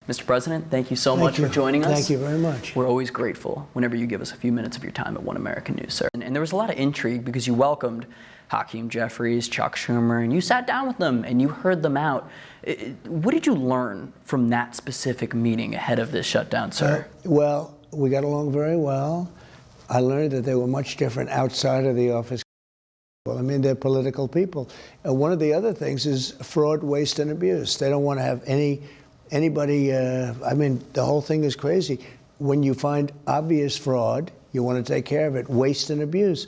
Mr. President, thank you so much for joining us. Thank you very much. We're always grateful whenever you give us a few minutes of your time at One American News, sir. And there was a lot of intrigue because you welcomed Hakeem Jeffries, Chuck Schumer, and you sat down with them and you heard them out. What did you learn from that specific meeting ahead of this shutdown, sir? Well, we got along very well. I learned that they were much different outside of the office. I mean, they're political people. One of the other things is fraud, waste, and abuse. They don't want to have anybody, I mean, the whole thing is crazy. When you find obvious fraud, you want to take care of it, waste and abuse.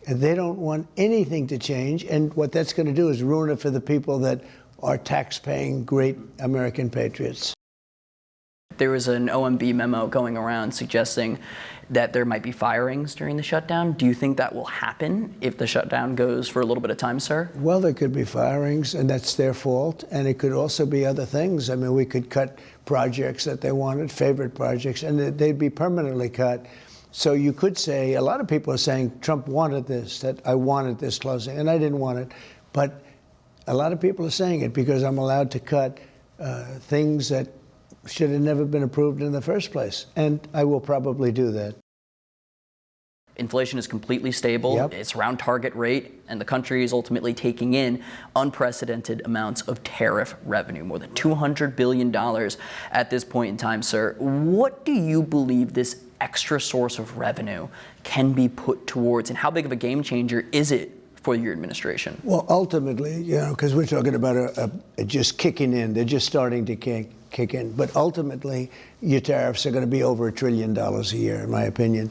And they don't want anything to change, and what that's going to do is ruin it for the people that are tax-paying great American patriots. There was an OMB memo going around suggesting that there might be firings during the shutdown. Do you think that will happen if the shutdown goes for a little bit of time, sir? Well, there could be firings, and that's their fault. And it could also be other things. I mean, we could cut projects that they wanted, favorite projects, and they'd be permanently cut. So you could say, a lot of people are saying Trump wanted this, that I wanted this closing, and I didn't want it. But a lot of people are saying it because I'm allowed to cut things that should have never been approved in the first place. And I will probably do that. Inflation is completely stable. Yep. It's around target rate, and the country is ultimately taking in unprecedented amounts of tariff revenue, more than $200 billion at this point in time, sir. What do you believe this extra source of revenue can be put towards, and how big of a game changer is it for your administration? Well, ultimately, you know, because we're talking about just kicking in. They're just starting to kick in. But ultimately, your tariffs are going to be over $1 trillion a year, in my opinion.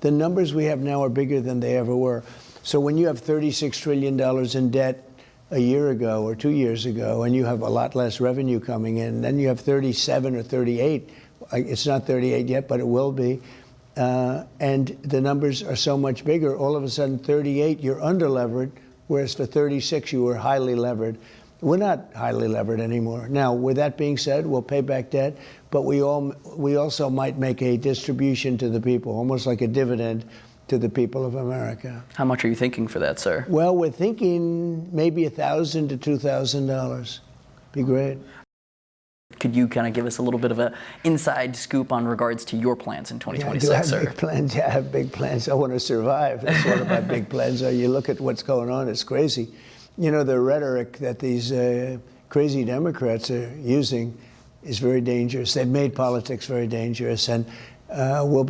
The numbers we have now are bigger than they ever were. So when you have $36 trillion in debt a year ago or 2 years ago, and you have a lot less revenue coming in, then you have 37 or 38. It's not 38 yet, but it will be. And the numbers are so much bigger. All of a sudden, 38, you're under-levered, whereas for 36, you were highly levered. We're not highly levered anymore. Now, with that being said, we'll pay back debt, but we also might make a distribution to the people, almost like a dividend to the people of America. How much are you thinking for that, sir? Well, we're thinking maybe $1,000 to $2,000. Be great. Could you kind of give us a little bit of an inside scoop on regards to your plans in 2026, sir? I have big plans. Yeah, I have big plans. I want to survive. That's one of my big plans. You look at what's going on, it's crazy. You know, the rhetoric that these crazy Democrats are using is very dangerous. They've made politics very dangerous, and you're going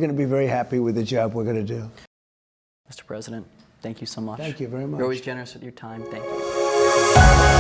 to be very happy with the job we're going to do. Mr. President, thank you so much. Thank you very much. You're always generous with your time. Thank you.